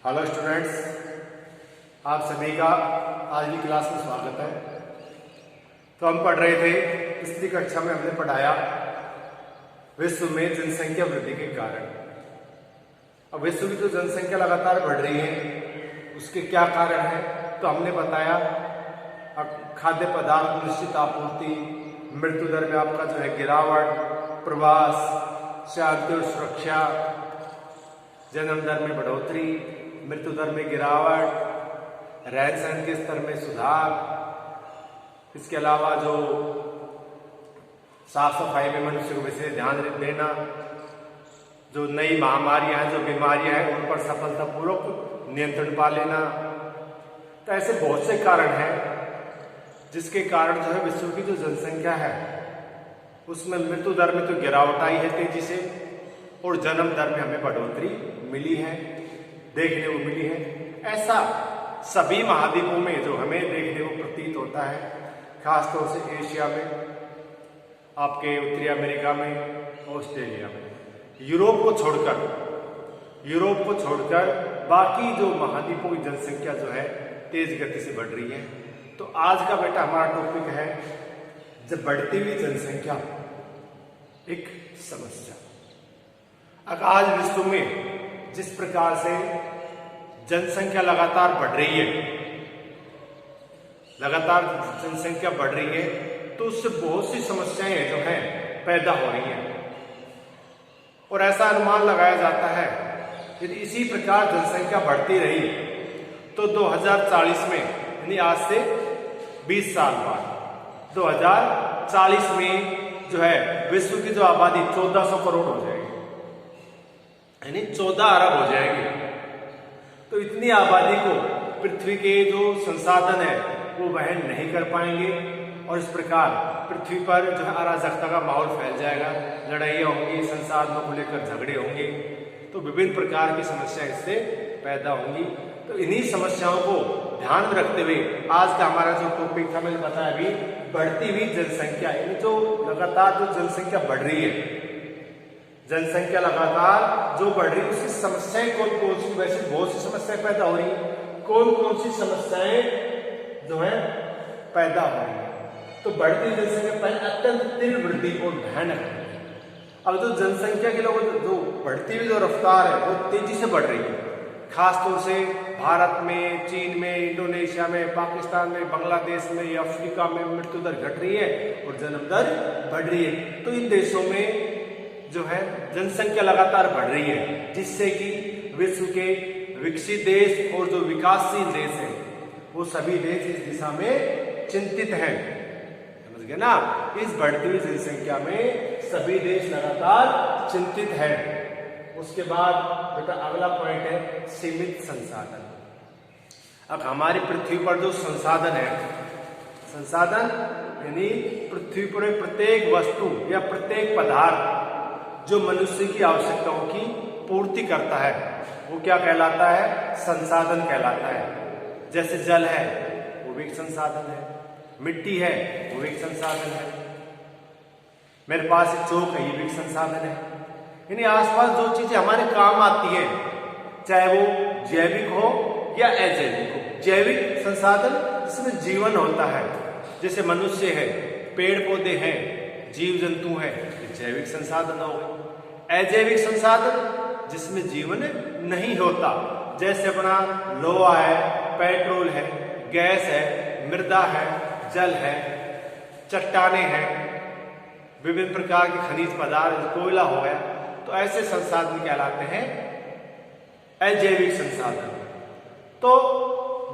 Hello students, आप सभी का आज की क्लास में स्वागत है। तो हम पढ़ रहे थे, पिछली कक्षा में हमने पढ़ाया विश्व में जनसंख्या वृद्धि के कारण। अब विश्व की जो जनसंख्या लगातार बढ़ रही है उसके क्या कारण है, तो हमने बताया खाद्य पदार्थ निश्चित आपूर्ति, मृत्यु दर में आपका जो है गिरावट, प्रवास, शांति और सुरक्षा, जन्म दर में बढ़ोतरी, मृत्यु दर में गिरावट, रहन सहन के स्तर में सुधार, इसके अलावा जो साफ सफाई में मनुष्य को विशेष ध्यान देना, जो नई महामारियां हैं, जो बीमारियां हैं, उन पर सफलतापूर्वक नियंत्रण पा लेना। तो ऐसे बहुत से कारण हैं जिसके कारण जो है विश्व की जो जनसंख्या है उसमें मृत्यु दर में तो गिरावट आई है तेजी से, और जन्म दर में हमें बढ़ोतरी मिली है, देखने को मिली है। ऐसा सभी महाद्वीपों में जो हमें देखने को प्रतीत होता है, खासतौर से एशिया में, आपके उत्तरी अमेरिका में, ऑस्ट्रेलिया में। यूरोप को छोड़कर बाकी जो महाद्वीपों की जनसंख्या जो है तेज गति से बढ़ रही है। तो आज का बेटा हमारा टॉपिक है जब बढ़ती हुई जनसंख्या एक समस्या। अब आज विश्व में जिस प्रकार से जनसंख्या लगातार बढ़ रही है, तो उससे बहुत सी समस्याएं जो हैं पैदा हो रही हैं। और ऐसा अनुमान लगाया जाता है यदि इसी प्रकार जनसंख्या बढ़ती रही तो 2040 में, यानी आज से 20 साल बाद 2040 में जो है विश्व की जो आबादी 1400 करोड़ हो जाएगी, यानी 14 अरब हो जाएगी। तो इतनी आबादी को पृथ्वी के जो संसाधन है वो वहन नहीं कर पाएंगे, और इस प्रकार पृथ्वी पर जो है अराजकता का माहौल फैल जाएगा, लड़ाइयाँ होंगी, संसाधनों को लेकर झगड़े होंगे, तो विभिन्न प्रकार की समस्याएं इससे पैदा होंगी। तो इन्हीं समस्याओं को ध्यान में रखते हुए आज का हमारा जो टॉपिक था, मैंने बताया अभी, बढ़ती हुई जनसंख्या, यानी जो लगातार जो जनसंख्या बढ़ रही है, जनसंख्या लगातार जो बढ़ रही है उसकी समस्याएं कौन कौन सी, वैसे बहुत सी समस्याएं पैदा हो रही है, कौन कौन सी समस्याएं जो है पैदा हो रही है। तो बढ़ती जनसंख्या पहले अत्यंत तीव्र वृद्धि और भयानक है। अब जो जनसंख्या के लोगों जो बढ़ती हुई जो रफ्तार है वो तेजी से बढ़ रही है, खासतौर से भारत में, चीन में, इंडोनेशिया में, पाकिस्तान में, बांग्लादेश में या अफ्रीका में मृत्यु दर घट रही है और जन्म दर बढ़ रही है। तो इन देशों में जो है जनसंख्या लगातार बढ़ रही है, जिससे कि विश्व के विकसित देश और जो विकासशील देश हैं वो सभी देश इस दिशा में चिंतित हैं। समझ गए ना? इस बढ़ती हुई जनसंख्या में सभी देश लगातार चिंतित हैं। उसके बाद बेटा अगला पॉइंट है सीमित संसाधन। अब हमारी पृथ्वी पर जो संसाधन यानी पृथ्वी पर प्रत्येक वस्तु या प्रत्येक पदार्थ जो मनुष्य की आवश्यकताओं की पूर्ति करता है वो क्या कहलाता है? संसाधन कहलाता है। जैसे जल है वो भी एक संसाधन है, मिट्टी है वो भी एक संसाधन है, मेरे पास एक चौक है ये भी एक संसाधन है। यानी आसपास जो चीजें हमारे काम आती हैं, चाहे वो जैविक हो या अजैविक हो। जैविक संसाधन जिसमें जीवन होता है, जैसे मनुष्य है, पेड़ पौधे हैं, जीव जंतु हैं, जैविक संसाधन हो गए। अजैविक संसाधन जिसमें जीवन नहीं होता, जैसे अपना लोहा है, पेट्रोल है, गैस है, मृदा है, जल है, चट्टाने हैं, विभिन्न प्रकार के खनिज पदार्थ, कोयला हो गया। तो ऐसे संसाधन कहलाते हैं अजैविक संसाधन। तो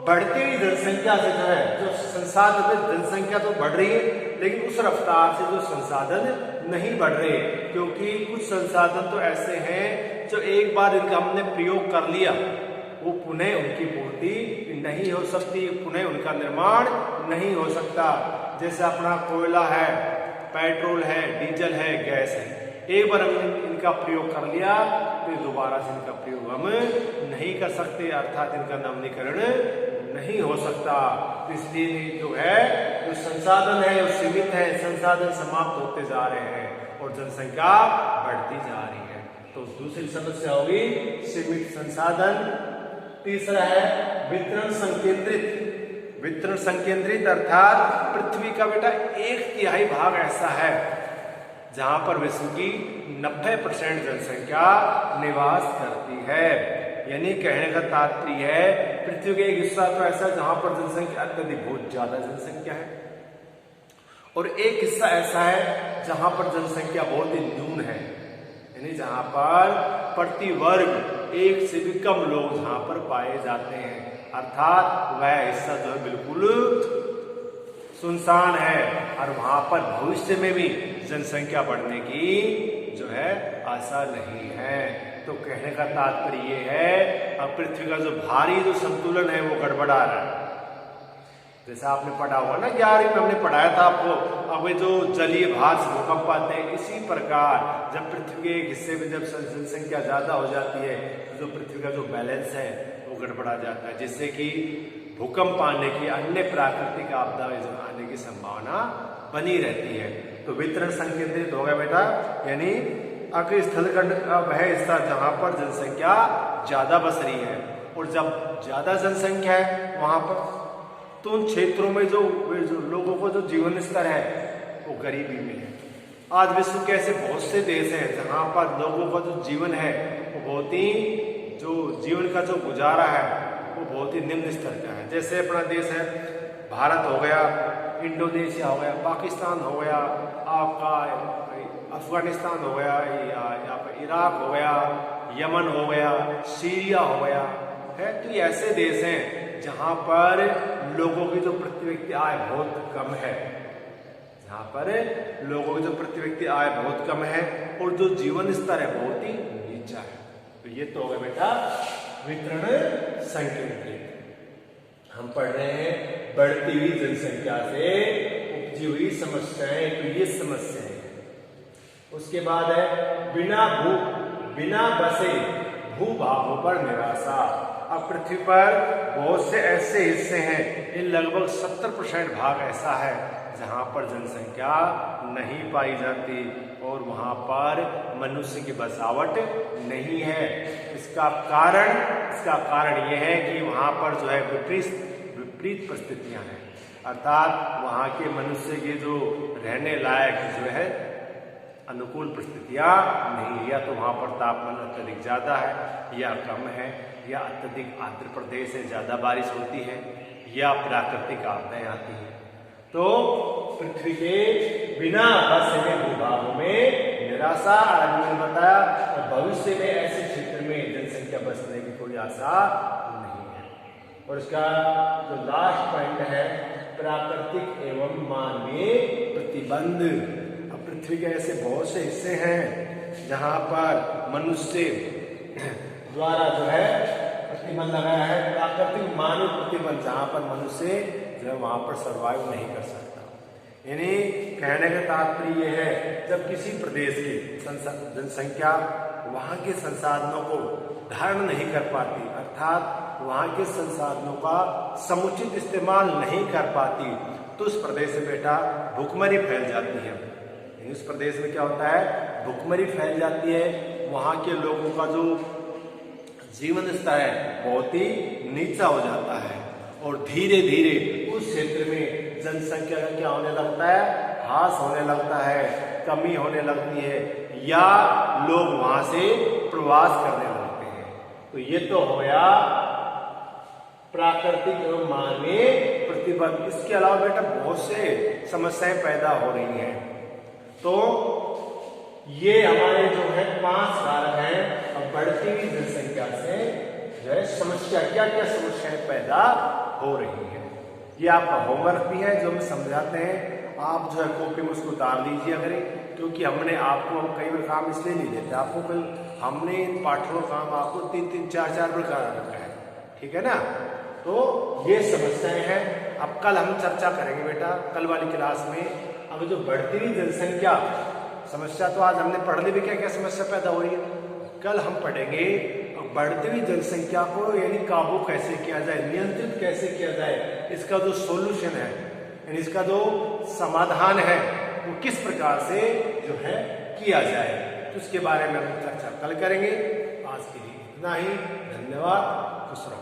बढ़ती हुई जनसंख्या से जो है जो संसाधन, जनसंख्या तो बढ़ रही है लेकिन उस रफ्तार से जो संसाधन नहीं बढ़ रहे, क्योंकि कुछ संसाधन तो ऐसे हैं जो एक बार इनका हमने प्रयोग कर लिया वो पुनः उनकी पूर्ति नहीं हो सकती, पुनः उनका निर्माण नहीं हो सकता। जैसे अपना कोयला है, पेट्रोल है, डीजल है, गैस है, एक बार हमने इनका प्रयोग कर लिया तो दोबारा से इनका प्रयोग हम नहीं कर सकते, अर्थात इनका नवीनीकरण नहीं हो सकता। तो इसलिए जो है जो संसाधन है वो सीमित है, संसाधन समाप्त होते जा रहे हैं और जनसंख्या बढ़ती जा रही है। तो दूसरी समस्या होगी सीमित संसाधन, तीसरा है वितरण संकेंद्रित। वितरण संकेंद्रित अर्थात पृथ्वी का बेटा 1/3 भाग ऐसा है जहां पर विश्व की 90% जनसंख्या निवास करती है। यानी कहने का तात्पर्य है पृथ्वी का एक हिस्सा तो ऐसा जहां पर जनसंख्या अत्यधिक बहुत ज्यादा जनसंख्या है, और एक हिस्सा ऐसा है जहां पर जनसंख्या बहुत ही न्यून है, यानी जहां पर प्रति वर्ग 1 से भी कम लोग जहां पर पाए जाते हैं, अर्थात वह हिस्सा जो है बिल्कुल सुनसान है और वहां पर भविष्य में भी जनसंख्या बढ़ने की जो है आशा नहीं है। तो कहने का तात्पर्य ये है अब पृथ्वी का जो भारी जो संतुलन है वो गड़बड़ा रहा है। जैसा आपने पढ़ा हुआ ना 11वीं में हमने पढ़ाया था आपको, अब जो जलीय भार से भूकंप आते हैं, इसी प्रकार जब पृथ्वी के एक हिस्से में जब जनसंख्या ज्यादा हो जाती है तो जो पृथ्वी का जो बैलेंस है वो गड़बड़ा जाता है, जिससे कि भूकंप आने की, अन्य प्राकृतिक आपदाएं आने की संभावना बनी रहती है। तो वितरण संकेंद्रित हो गया बेटा, यानी अग्र स्थलखंड का वह हिस्सा जहां पर जनसंख्या ज्यादा बस रही है, और जब ज्यादा जनसंख्या है वहां पर तो उन क्षेत्रों में जो लोगों को जो जीवन स्तर है वो गरीबी में है। आज विश्व के ऐसे बहुत से देश हैं जहां पर लोगों का जो जीवन है वो बहुत ही जो जीवन का जो गुजारा है वो बहुत ही निम्न स्तर का है। जैसे अपना देश है भारत हो गया, इंडोनेशिया हो गया, पाकिस्तान हो गया, आपका अफगानिस्तान हो गया, या इराक हो गया, यमन हो गया, सीरिया हो गया है। तो ये ऐसे देश हैं जहां पर लोगों की जो प्रति व्यक्ति आय बहुत कम है, जहां पर लोगों की जो प्रति व्यक्ति आय बहुत कम है और जो जीवन स्तर है बहुत ही नीचा है। तो ये तो होगा बेटा वितरण संकेंद्रित। हम पढ़ रहे हैं बढ़ती हुई जनसंख्या से उपजी हुई समस्याएं, तो ये समस्याएं हैं। उसके बाद है बिना बसे भूभागों पर निराशा। अब पृथ्वी पर बहुत से ऐसे हिस्से हैं, इन लगभग 70% भाग ऐसा है जहां पर जनसंख्या नहीं पाई जाती और वहां पर मनुष्य की बसावट नहीं है। इसका कारण यह है कि वहां पर जो है विपरीत परिस्थितियां हैं, अर्थात वहां के मनुष्य के जो रहने लायक जो है अनुकूल परिस्थितियां नहीं, या तो वहां पर तापमान अत्यधिक ज्यादा है या कम है, या अत्यधिक आर्द्र प्रदेश है, ज्यादा बारिश होती है, या प्राकृतिक आपदाएं आती हैं। तो पृथ्वी के बिना बसे हुए भूभागों में निराशा, आज मैंने बताया, और भविष्य में ऐसे क्षेत्र में जनसंख्या बसने की कोई आशा नहीं है। और इसका जो लास्ट पॉइंट है प्राकृतिक एवं मानवीय प्रतिबंध। अब पृथ्वी के ऐसे बहुत से हिस्से हैं जहां पर मनुष्य द्वारा जो है प्रतिबंध लगाया है, प्राकृतिक मानव प्रतिबंध, जहां पर मनुष्य जो है वहां पर सर्वाइव नहीं कर सकता। यानी कहने का तात्पर्य यह है जब किसी प्रदेश की जनसंख्या वहां के संसाधनों को धारण नहीं कर पाती, अर्थात वहां के संसाधनों का समुचित इस्तेमाल नहीं कर पाती, तो उस प्रदेश में बेटा भुखमरी फैल जाती है। उस प्रदेश में क्या होता है, भुखमरी फैल जाती है, वहां के लोगों का जो जीवन स्तर है बहुत ही नीचा हो जाता है, और धीरे धीरे उस क्षेत्र में जनसंख्या का क्या होने लगता है, ह्रास होने लगता है, कमी होने लगती है, या लोग वहां से प्रवास करने लगते हैं। तो ये तो हो गया प्राकृतिक एवं मानवीय प्रतिबंध। इसके अलावा बेटा बहुत से समस्याएं पैदा हो रही हैं। तो ये हमारे जो है 5 कारक हैं। अब बढ़ती हुई जनसंख्या से जो है समस्या, क्या क्या समस्याएं पैदा हो रही है, ये आपका होमवर्क भी है जो हम समझाते हैं। आप जो है कॉपी में उसको उतार लीजिए करें, क्योंकि हमने आपको कई बार काम इसलिए नहीं देते आपको, कल हमने पाठों काम आपको 3-3, 4-4 बार करा रखा है, ठीक है ना। तो ये समस्याएं हैं। अब कल हम चर्चा करेंगे बेटा, कल वाली क्लास में। अब जो बढ़ती हुई जनसंख्या समस्या, तो आज हमने पढ़ ली भी क्या क्या समस्या पैदा हो रही है, कल हम पढ़ेंगे बढ़ती हुई जनसंख्या को यानी काबू कैसे किया जाए, नियंत्रित कैसे किया जाए, इसका जो सॉल्यूशन है यानी इसका जो समाधान है वो किस प्रकार से जो है किया जाए, तो उसके बारे में हम चर्चा कल करेंगे। आज के लिए इतना ही, धन्यवाद, खुश रहो।